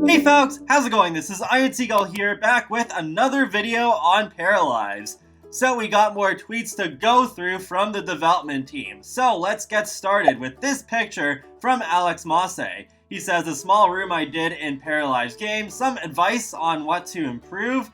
Hey folks, how's it going? This is Seagull here, back with another video on Paralives. So we got more tweets to go through from the development team. So let's get started with this picture from Alex Mosse. He says, a small room I did in Paralives game, some advice on what to improve.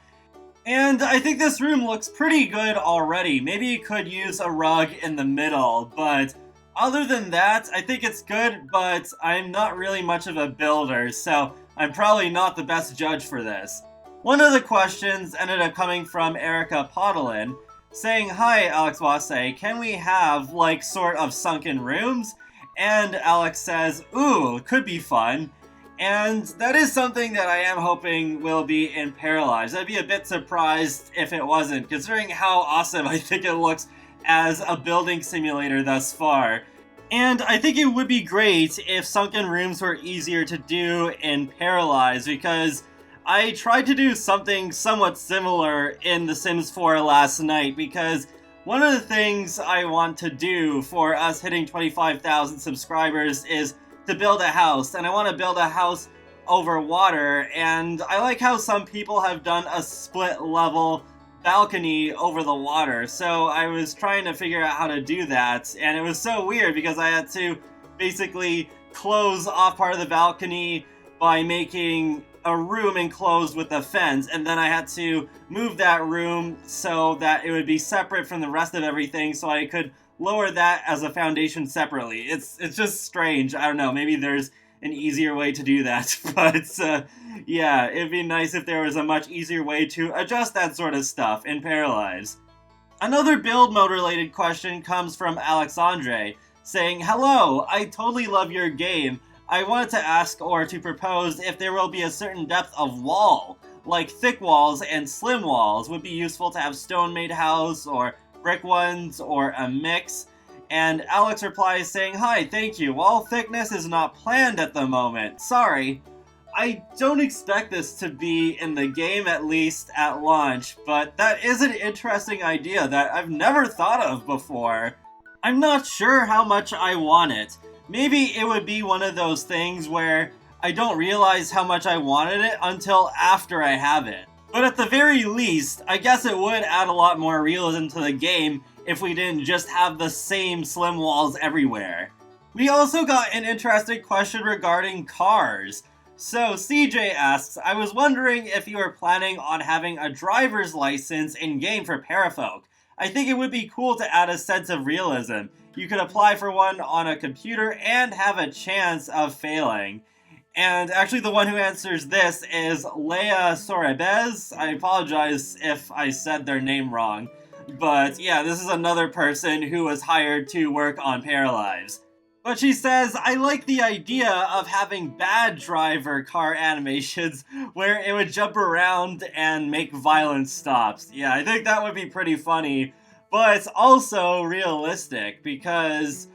And I think this room looks pretty good already. Maybe you could use a rug in the middle, but other than that, I think it's good, but I'm not really much of a builder, so I'm probably not the best judge for this. One of the questions ended up coming from Erica Podolin, saying, "Hi Alex Mosse, can we have, like, sort of sunken rooms?" And Alex says, "Ooh, could be fun." And that is something that I am hoping will be in Paralives. I'd be a bit surprised if it wasn't, considering how awesome I think it looks as a building simulator thus far. And I think it would be great if sunken rooms were easier to do in Paralives, because I tried to do something somewhat similar in The Sims 4 last night, because one of the things I want to do for us hitting 25,000 subscribers is to build a house, and I want to build a house over water, and I like how some people have done a split level balcony over the water, so I was trying to figure out how to do that, and it was so weird because I had to basically close off part of the balcony by making a room enclosed with a fence, and then I had to move that room so that it would be separate from the rest of everything so I could lower that as a foundation separately. It's just strange. I don't know, maybe there's an easier way to do that, but yeah, it'd be nice if there was a much easier way to adjust that sort of stuff in Paralives. Another build mode related question comes from Alexandre, saying, "Hello, I totally love your game. I wanted to ask or to propose if there will be a certain depth of wall, like thick walls and slim walls. Would be useful to have stone-made house or brick ones or a mix." And Alex replies saying, "Hi, thank you. Wall thickness is not planned at the moment. Sorry." I don't expect this to be in the game, at least at launch, but that is an interesting idea that I've never thought of before. I'm not sure how much I want it. Maybe it would be one of those things where I don't realize how much I wanted it until after I have it. But at the very least, I guess it would add a lot more realism to the game if we didn't just have the same slim walls everywhere. We also got an interesting question regarding cars. So CJ asks, "I was wondering if you were planning on having a driver's license in-game for Parafolk. I think it would be cool to add a sense of realism. You could apply for one on a computer and have a chance of failing." And actually the one who answers this is Leia Sorebez. I apologize if I said their name wrong. But yeah, this is another person who was hired to work on Paralives. But she says, "I like the idea of having bad driver car animations where it would jump around and make violent stops." Yeah, I think that would be pretty funny, but also realistic, because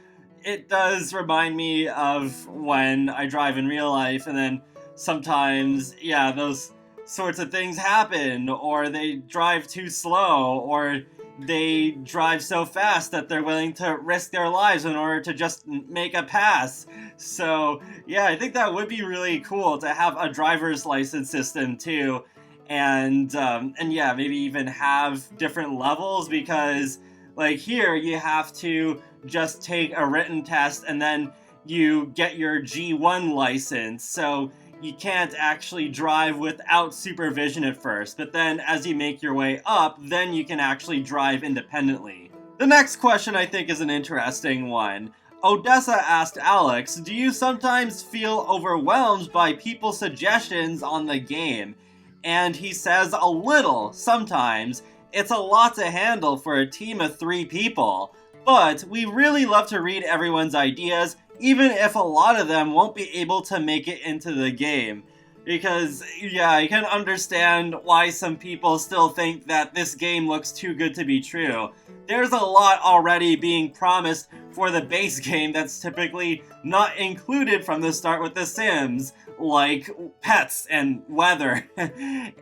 it does remind me of when I drive in real life, and then sometimes, yeah, those sorts of things happen, or they drive too slow, or they drive so fast that they're willing to risk their lives in order to just make a pass. So yeah, I think that would be really cool to have a driver's license system too, and yeah, maybe even have different levels, because like here you have to just take a written test and then you get your G1 license, so you can't actually drive without supervision at first, but then as you make your way up, then you can actually drive independently. The next question I think is an interesting one. Odessa asked Alex, "Do you sometimes feel overwhelmed by people's suggestions on the game?" And he says, "A little, sometimes. It's a lot to handle for a team of 3 people. But we really love to read everyone's ideas, even if a lot of them won't be able to make it into the game." Because, yeah, I can understand why some people still think that this game looks too good to be true. There's a lot already being promised for the base game that's typically not included from the start with The Sims, like pets and weather,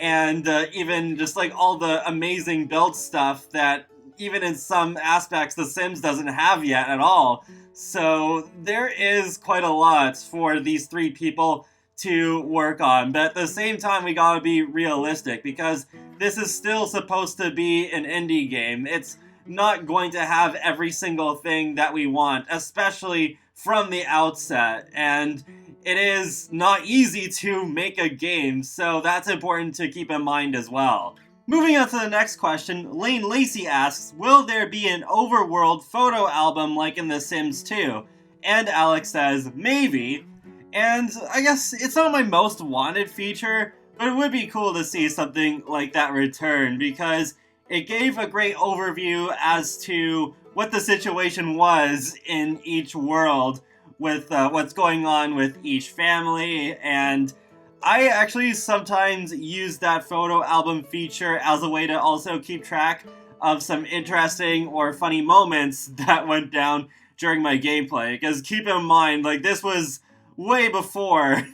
and even just like all the amazing build stuff that even in some aspects The Sims doesn't have yet at all. So there is quite a lot for these 3 people to work on, but at the same time we gotta be realistic because this is still supposed to be an indie game. It's not going to have every single thing that we want, especially from the outset, and it is not easy to make a game, so that's important to keep in mind as well. Moving on to the next question, Lane Lacey asks, will there be an overworld photo album like in The Sims 2? And Alex says, maybe. And I guess it's not my most wanted feature, but it would be cool to see something like that return because it gave a great overview as to what the situation was in each world with what's going on with each family, and I actually sometimes use that photo album feature as a way to also keep track of some interesting or funny moments that went down during my gameplay, because keep in mind, like, this was way before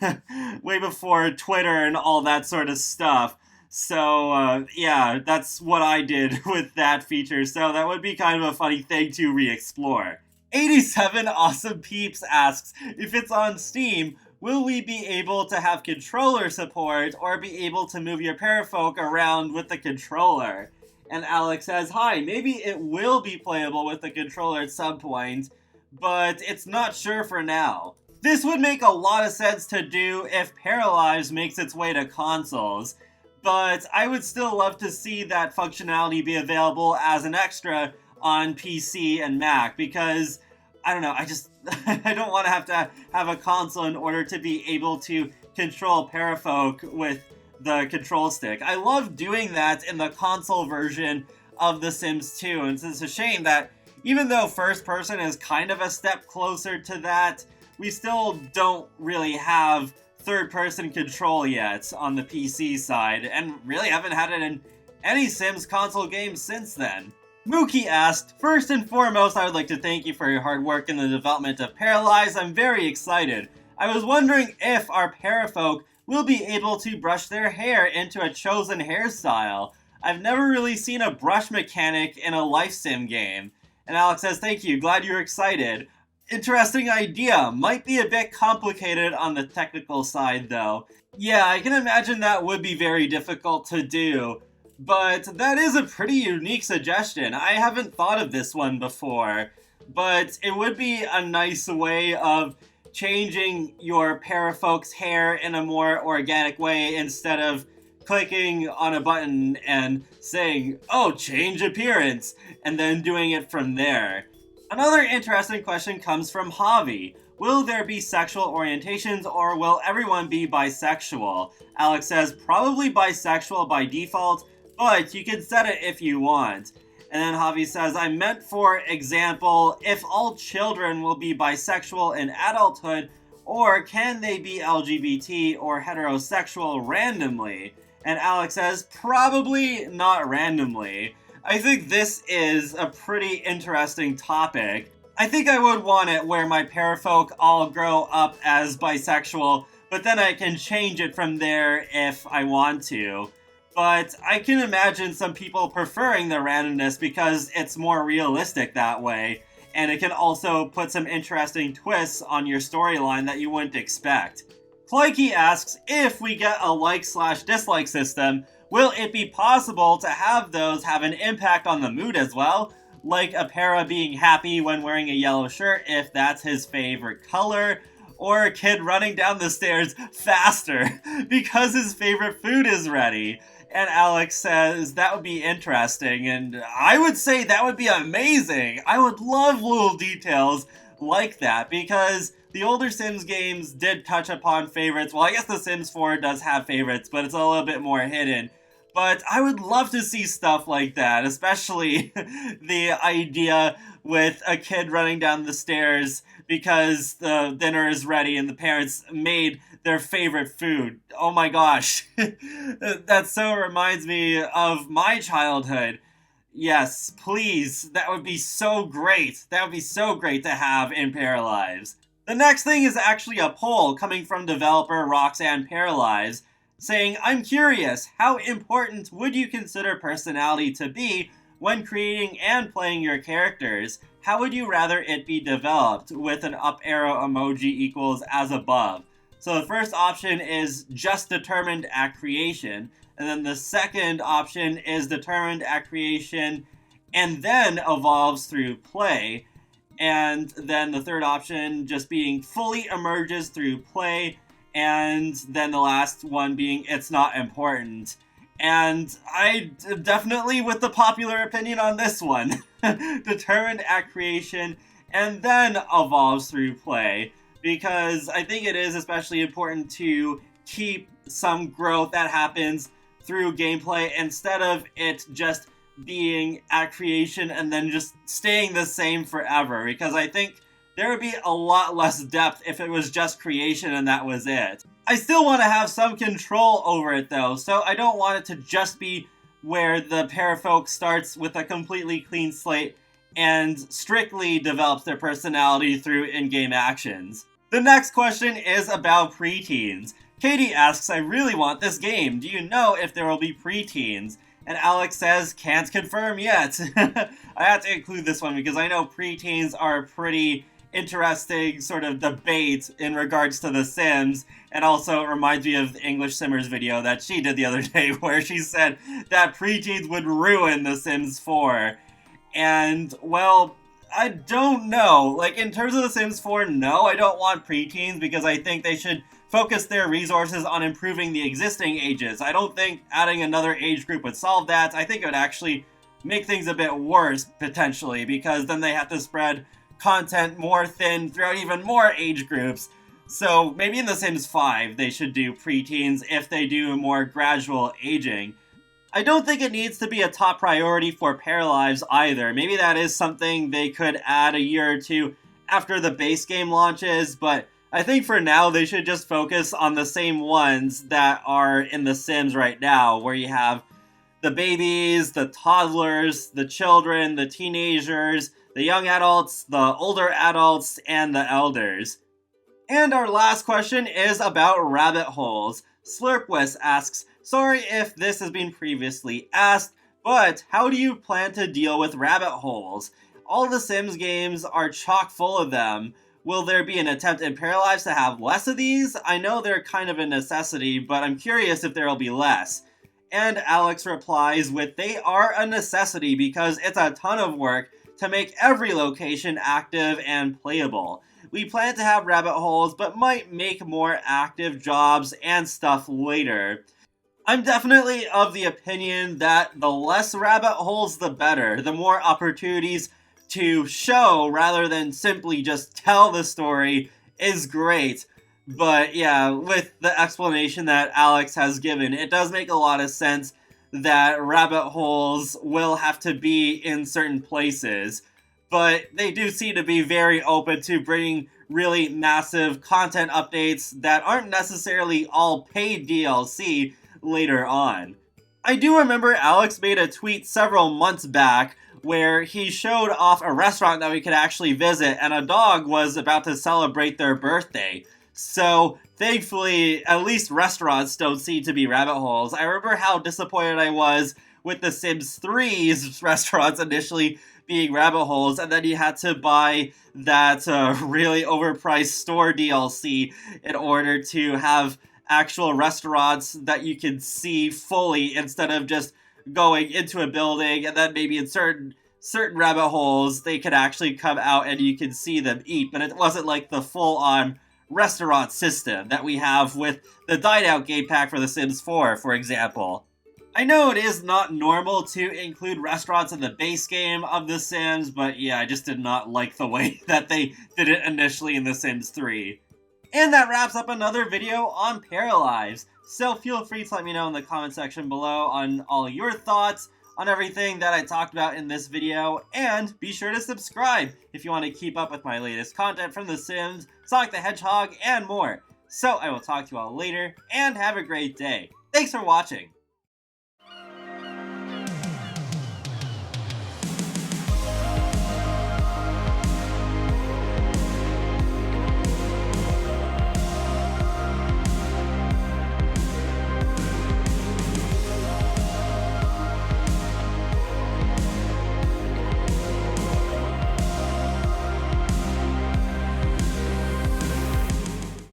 Twitter and all that sort of stuff. So, yeah, that's what I did with that feature, so that would be kind of a funny thing to re-explore. 87 Awesome Peeps asks, if it's on Steam, will we be able to have controller support or be able to move your parafolk around with the controller? And Alex says, hi, maybe it will be playable with the controller at some point, but it's not sure for now. This would make a lot of sense to do if Paralives makes its way to consoles, but I would still love to see that functionality be available as an extra on PC and Mac, because I don't know, I don't want to have a console in order to be able to control parafolk with the control stick. I love doing that in the console version of The Sims 2, and it's a shame that even though first person is kind of a step closer to that, we still don't really have third person control yet on the PC side, and really haven't had it in any Sims console games since then. Mookie asked, first and foremost, I would like to thank you for your hard work in the development of Paralives. I'm very excited. I was wondering if our parafolk will be able to brush their hair into a chosen hairstyle. I've never really seen a brush mechanic in a life sim game. And Alex says, thank you, glad you're excited. Interesting idea. Might be a bit complicated on the technical side though. Yeah, I can imagine that would be very difficult to do. But that is a pretty unique suggestion. I haven't thought of this one before, but it would be a nice way of changing your parafolk's hair in a more organic way instead of clicking on a button and saying, oh, change appearance, and then doing it from there. Another interesting question comes from Javi. Will there be sexual orientations or will everyone be bisexual? Alex says, probably bisexual by default, but you can set it if you want. And then Javi says, I meant, for example, if all children will be bisexual in adulthood, or can they be LGBT or heterosexual randomly? And Alex says, probably not randomly. I think this is a pretty interesting topic. I think I would want it where my parafolk all grow up as bisexual, but then I can change it from there if I want to. But I can imagine some people preferring the randomness because it's more realistic that way, and it can also put some interesting twists on your storyline that you wouldn't expect. Clikey asks, if we get a like/dislike system, will it be possible to have those have an impact on the mood as well? Like a para being happy when wearing a yellow shirt if that's his favorite color, or a kid running down the stairs faster because his favorite food is ready. And Alex says that would be interesting, and I would say that would be amazing. I would love little details like that, because the older Sims games did touch upon favorites. Well, I guess The Sims 4 does have favorites, but it's a little bit more hidden. But I would love to see stuff like that, especially the idea with a kid running down the stairs because the dinner is ready and the parents made their favorite food. Oh my gosh. That so reminds me of my childhood. Yes, please. That would be so great. That would be so great to have in Paralives. The next thing is actually a poll coming from developer Roxanne Paralives, saying, I'm curious, how important would you consider personality to be when creating and playing your characters? How would you rather it be developed, with an up arrow emoji equals as above? So the first option is just determined at creation, and then the second option is determined at creation and then evolves through play, and then the third option just being fully emerges through play, and then the last one being it's not important. And I definitely with the popular opinion on this one. Determined at creation and then evolves through play, because I think it is especially important to keep some growth that happens through gameplay instead of it just being at creation and then just staying the same forever, because I think there would be a lot less depth if it was just creation and that was it. I still want to have some control over it though, so I don't want it to just be where the parafolk starts with a completely clean slate and strictly develops their personality through in-game actions. The next question is about preteens. Katie asks, I really want this game. Do you know if there will be preteens? And Alex says, can't confirm yet. I had to include this one because I know preteens are a pretty interesting sort of debate in regards to The Sims, and also it reminds me of the English Simmers video that she did the other day where she said that preteens would ruin The Sims 4. And, well, I don't know. Like, in terms of The Sims 4, no, I don't want preteens because I think they should focus their resources on improving the existing ages. I don't think adding another age group would solve that. I think it would actually make things a bit worse, potentially, because then they have to spread content more thin throughout even more age groups. So maybe in The Sims 5 they should do preteens if they do more gradual aging. I don't think it needs to be a top priority for Paralives either. Maybe that is something they could add a year or two after the base game launches, but I think for now they should just focus on the same ones that are in The Sims right now, where you have the babies, the toddlers, the children, the teenagers, the young adults, the older adults, and the elders. And our last question is about Rabbitholes. Slurpwis asks, sorry if this has been previously asked, but how do you plan to deal with rabbit holes? All the Sims games are chock full of them. Will there be an attempt in Paralives to have less of these? I know they're kind of a necessity, but I'm curious if there will be less. And Alex replies with, they are a necessity because it's a ton of work to make every location active and playable. We plan to have rabbit holes, but might make more active jobs and stuff later. I'm definitely of the opinion that the less rabbit holes, the better. The more opportunities to show rather than simply just tell the story is great. But yeah, with the explanation that Alex has given, it does make a lot of sense that rabbit holes will have to be in certain places. But they do seem to be very open to bringing really massive content updates that aren't necessarily all paid DLC later on. I do remember Alex made a tweet several months back where he showed off a restaurant that we could actually visit, and a dog was about to celebrate their birthday. So, thankfully, at least restaurants don't seem to be rabbit holes. I remember how disappointed I was with The Sims 3's restaurants initially being rabbit holes, and then you had to buy that really overpriced store DLC in order to have actual restaurants that you can see fully instead of just going into a building and then maybe in certain rabbit holes they could actually come out and you can see them eat, but it wasn't like the full-on restaurant system that we have with the Dine Out game pack for The Sims 4, for example. I know it is not normal to include restaurants in the base game of The Sims, but yeah, I just did not like the way that they did it initially in The Sims 3. And that wraps up another video on Paralives. So feel free to let me know in the comment section below on all your thoughts on everything that I talked about in this video, and be sure to subscribe if you want to keep up with my latest content from The Sims, Sonic the Hedgehog, and more. So I will talk to you all later, and have a great day. Thanks for watching!